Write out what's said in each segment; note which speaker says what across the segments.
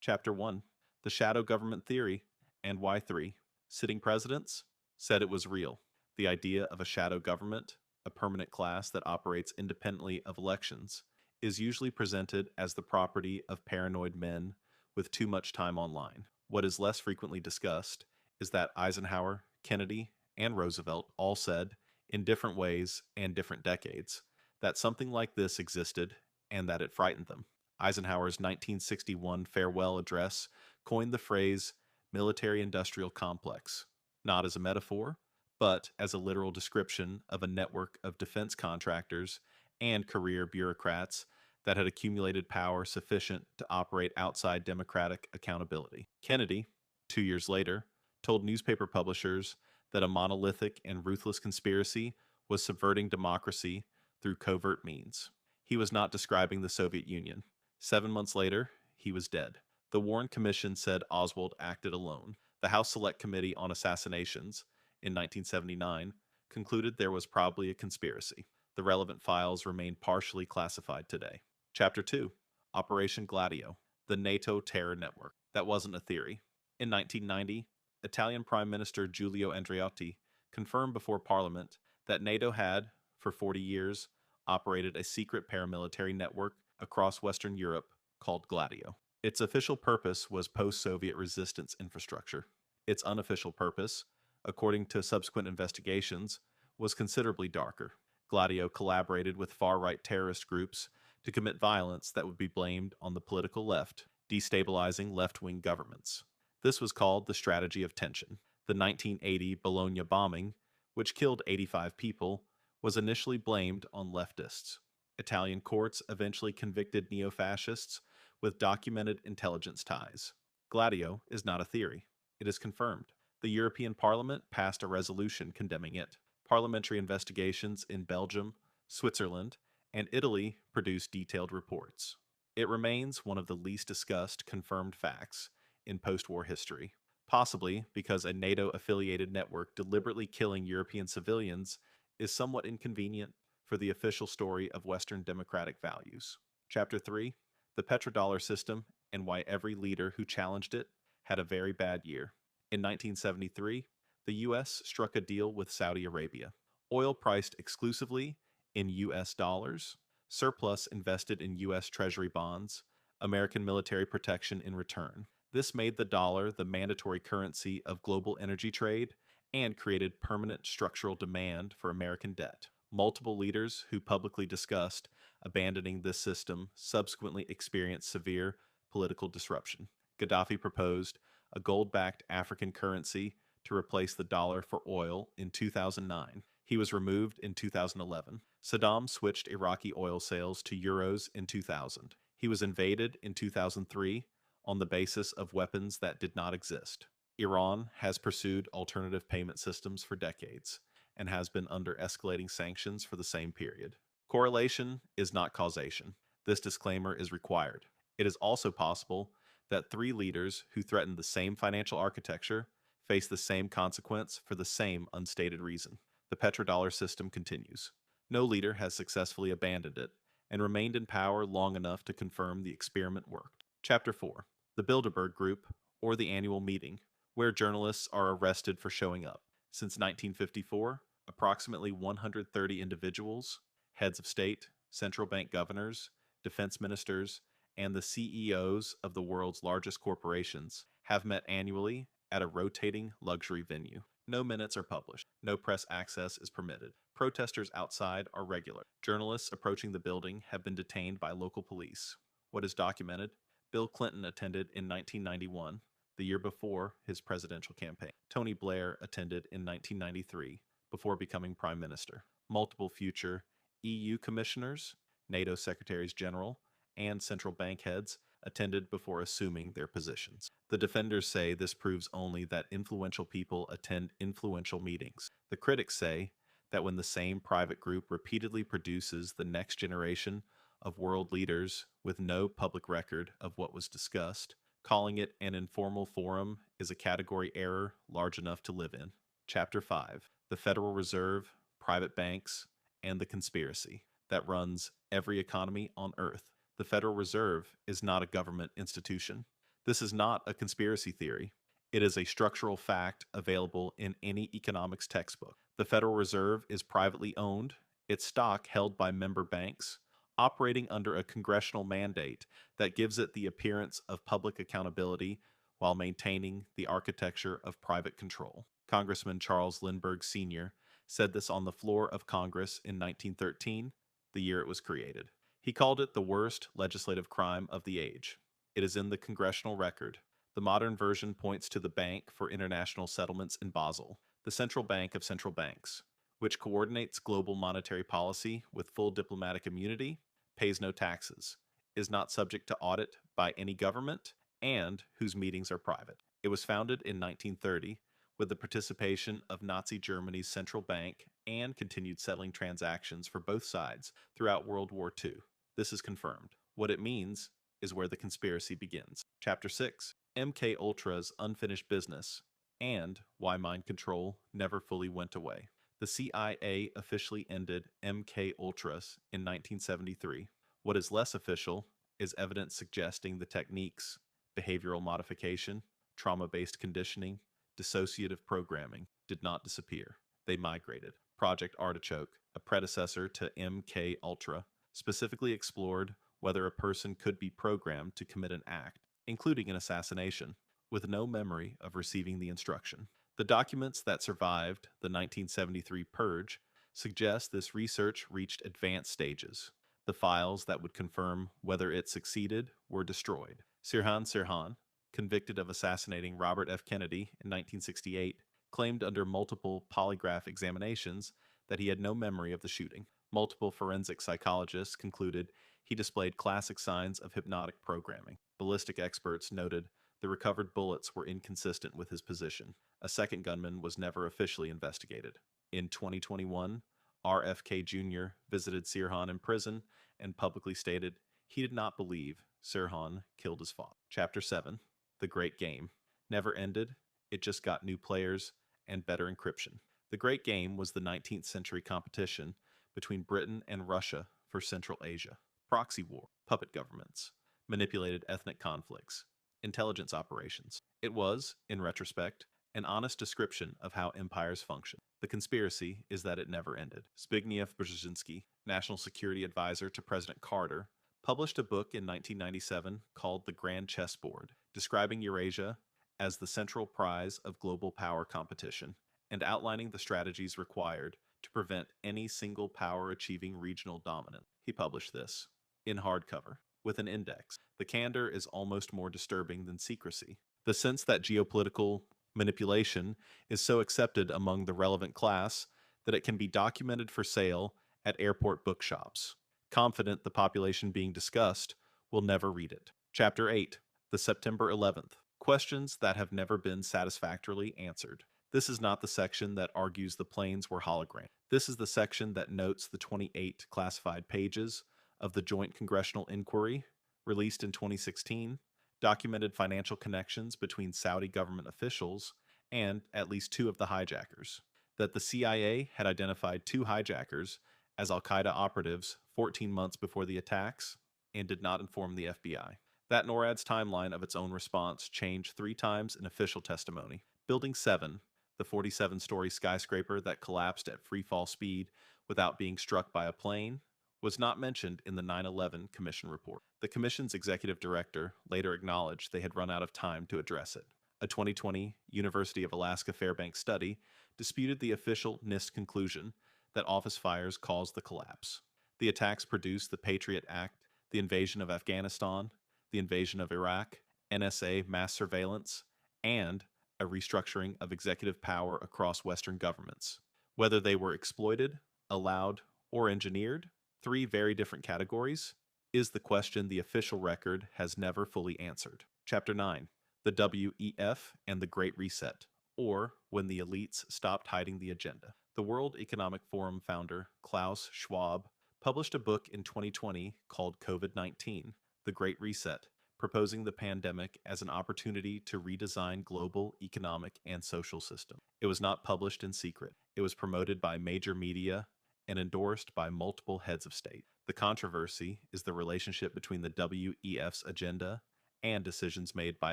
Speaker 1: Chapter 1: The Shadow Government Theory and Why 3. Sitting presidents said it was real. The idea of a shadow government, a permanent class that operates independently of elections, is usually presented as the property of paranoid men with too much time online. What is less frequently discussed is that Eisenhower, Kennedy, and Roosevelt all said, in different ways and different decades, that something like this existed and that it frightened them. Eisenhower's 1961 farewell address coined the phrase military-industrial complex, not as a metaphor, but as a literal description of a network of defense contractors and career bureaucrats that had accumulated power sufficient to operate outside democratic accountability. Kennedy, 2 years later, told newspaper publishers that a monolithic and ruthless conspiracy was subverting democracy through covert means. He was not describing the Soviet Union. 7 months later, he was dead. The Warren Commission said Oswald acted alone. The House Select Committee on Assassinations, in 1979, concluded there was probably a conspiracy. The relevant files remain partially classified today. Chapter 2: Operation Gladio, the NATO terror network. That wasn't a theory. In 1990, Italian Prime Minister Giulio Andreotti confirmed before Parliament that NATO had, for 40 years, operated a secret paramilitary network across Western Europe called Gladio. Its official purpose was post-Soviet resistance infrastructure. Its unofficial purpose, according to subsequent investigations, was considerably darker. Gladio collaborated with far-right terrorist groups to commit violence that would be blamed on the political left, destabilizing left-wing governments. This was called the strategy of tension. The 1980 Bologna bombing, which killed 85 people, was initially blamed on leftists. Italian courts eventually convicted neo-fascists with documented intelligence ties. Gladio is not a theory. It is confirmed. The European Parliament passed a resolution condemning it. Parliamentary investigations in Belgium, Switzerland, and Italy produced detailed reports. It remains one of the least discussed confirmed facts in post-war history, possibly because a NATO-affiliated network deliberately killing European civilians is somewhat inconvenient for the official story of Western democratic values. Chapter 3: The petrodollar system and why every leader who challenged it had a very bad year. In 1973, the U.S. struck a deal with Saudi Arabia. Oil priced exclusively in U.S. dollars, surplus invested in U.S. Treasury bonds, American military protection in return. This made the dollar the mandatory currency of global energy trade and created permanent structural demand for American debt. Multiple leaders who publicly discussed abandoning this system subsequently experienced severe political disruption. Gaddafi proposed a gold-backed African currency to replace the dollar for oil in 2009. He was removed in 2011. Saddam switched Iraqi oil sales to euros in 2000. He was invaded in 2003 on the basis of weapons that did not exist. Iran has pursued alternative payment systems for decades and has been under escalating sanctions for the same period. Correlation is not causation. This disclaimer is required. It is also possible that three leaders who threatened the same financial architecture face the same consequence for the same unstated reason. The petrodollar system continues. No leader has successfully abandoned it and remained in power long enough to confirm the experiment worked. Chapter 4: The Bilderberg Group, or the Annual Meeting, where journalists are arrested for showing up. Since 1954, approximately 130 individuals, heads of state, central bank governors, defense ministers, and the CEOs of the world's largest corporations have met annually at a rotating luxury venue. No minutes are published. No press access is permitted. Protesters outside are regular. Journalists approaching the building have been detained by local police. What is documented? Bill Clinton attended in 1991, the year before his presidential campaign. Tony Blair attended in 1993, before becoming prime minister. Multiple future EU commissioners, NATO secretaries general, and central bank heads attended before assuming their positions. The defenders say this proves only that influential people attend influential meetings. The critics say that when the same private group repeatedly produces the next generation of world leaders with no public record of what was discussed, calling it an informal forum is a category error large enough to live in. Chapter 5: The Federal Reserve, Private Banks, and the Conspiracy that runs every economy on Earth. The Federal Reserve is not a government institution. This is not a conspiracy theory. It is a structural fact available in any economics textbook. The Federal Reserve is privately owned, its stock held by member banks, operating under a congressional mandate that gives it the appearance of public accountability while maintaining the architecture of private control. Congressman Charles Lindbergh Sr. said this on the floor of Congress in 1913, the year it was created. He called it the worst legislative crime of the age. It is in the congressional record. The modern version points to the Bank for International Settlements in Basel, the central bank of central banks, which coordinates global monetary policy with full diplomatic immunity, pays no taxes, is not subject to audit by any government, and whose meetings are private. It was founded in 1930 with the participation of Nazi Germany's central bank and continued settling transactions for both sides throughout World War II. This is confirmed. What it means is where the conspiracy begins. Chapter 6, MK Ultra's unfinished business and why mind control never fully went away. The CIA officially ended MK Ultras in 1973. What is less official is evidence suggesting the techniques, behavioral modification, trauma-based conditioning, dissociative programming, did not disappear. They migrated. Project Artichoke, a predecessor to MK Ultra, specifically explored whether a person could be programmed to commit an act, including an assassination, with no memory of receiving the instruction. The documents that survived the 1973 purge suggest this research reached advanced stages. The files that would confirm whether it succeeded were destroyed. Sirhan, convicted of assassinating Robert F. Kennedy in 1968, claimed under multiple polygraph examinations that he had no memory of the shooting. Multiple forensic psychologists concluded he displayed classic signs of hypnotic programming. Ballistic experts noted the recovered bullets were inconsistent with his position. A second gunman was never officially investigated. In 2021, RFK Jr. visited Sirhan in prison and publicly stated he did not believe Sirhan killed his father. Chapter 7, The Great Game. Never ended, it just got new players and better encryption. The Great Game was the 19th century competition between Britain and Russia for Central Asia. Proxy war, puppet governments, manipulated ethnic conflicts, intelligence operations. It was, in retrospect, an honest description of how empires function. The conspiracy is that it never ended. Zbigniew Brzezinski, National Security Advisor to President Carter, published a book in 1997 called The Grand Chessboard, describing Eurasia as the central prize of global power competition and outlining the strategies required to prevent any single power achieving regional dominance. He published this in hardcover with an index. The candor is almost more disturbing than secrecy. The sense that geopolitical manipulation is so accepted among the relevant class that it can be documented for sale at airport bookshops, confident the population being discussed will never read it. Chapter 8, The September 11th. Questions that have never been satisfactorily answered. This is not the section that argues the planes were holograms. This is the section that notes the 28 classified pages of the Joint Congressional Inquiry, released in 2016, documented financial connections between Saudi government officials and at least two of the hijackers, that the CIA had identified two hijackers as al-Qaeda operatives 14 months before the attacks and did not inform the FBI. That NORAD's timeline of its own response changed 3 times in official testimony. Building 7, the 47-story skyscraper that collapsed at freefall speed without being struck by a plane, was not mentioned in the 9/11 Commission report. The Commission's executive director later acknowledged they had run out of time to address it. A 2020 University of Alaska Fairbanks study disputed the official NIST conclusion that office fires caused the collapse. The attacks produced the Patriot Act, the invasion of Afghanistan, the invasion of Iraq, NSA mass surveillance, and a restructuring of executive power across Western governments. Whether they were exploited, allowed, or engineered, 3 very different categories, is the question the official record has never fully answered. Chapter 9, The WEF and the Great Reset, or When the Elites Stopped Hiding the Agenda. The World Economic Forum founder Klaus Schwab published a book in 2020 called COVID-19, The Great Reset, proposing the pandemic as an opportunity to redesign global economic and social systems. It was not published in secret. It was promoted by major media and endorsed by multiple heads of state. The controversy is the relationship between the WEF's agenda and decisions made by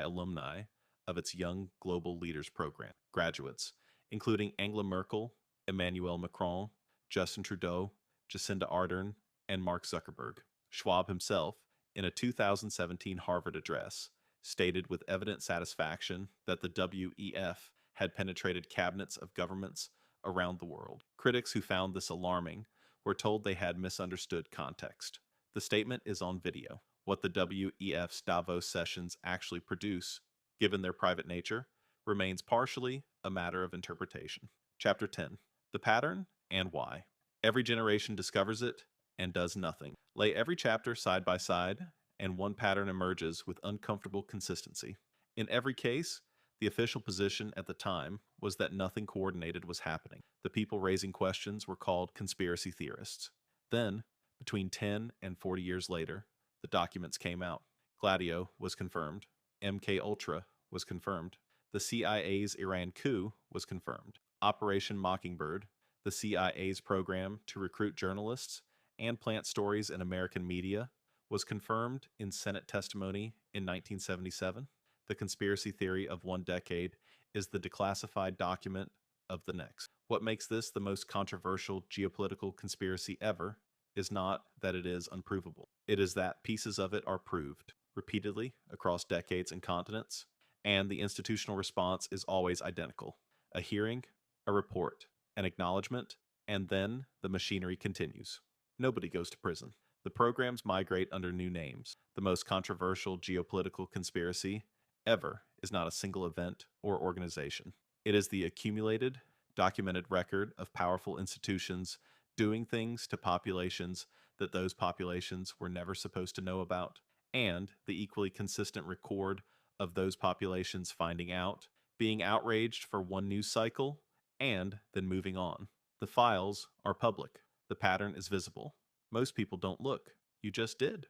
Speaker 1: alumni of its Young Global Leaders Program graduates, including Angela Merkel, Emmanuel Macron, Justin Trudeau, Jacinda Ardern, and Mark Zuckerberg. Schwab himself, in a 2017 Harvard address, stated with evident satisfaction that the WEF had penetrated cabinets of governments around the world. Critics who found this alarming were told they had misunderstood context. The statement is on video. What the WEF's Davos sessions actually produce, given their private nature, remains partially a matter of interpretation. Chapter 10. The Pattern and Why. Every generation discovers it and does nothing. Lay every chapter side by side, and one pattern emerges with uncomfortable consistency. In every case, the official position at the time was that nothing coordinated was happening. The people raising questions were called conspiracy theorists. Then, between 10 and 40 years later, the documents came out. Gladio was confirmed. MK Ultra was confirmed. The CIA's Iran coup was confirmed. Operation Mockingbird, the CIA's program to recruit journalists and plant stories in American media, was confirmed in Senate testimony in 1977. The conspiracy theory of one decade is the declassified document of the next. What makes this the most controversial geopolitical conspiracy ever is not that it is unprovable. It is that pieces of it are proved repeatedly across decades and continents, and the institutional response is always identical. A hearing, a report, an acknowledgement, and then the machinery continues. Nobody goes to prison. The programs migrate under new names. The most controversial geopolitical conspiracy ever is not a single event or organization. It is the accumulated, documented record of powerful institutions doing things to populations that those populations were never supposed to know about, and the equally consistent record of those populations finding out, being outraged for one news cycle, and then moving on. The files are public. The pattern is visible. Most people don't look. You just did.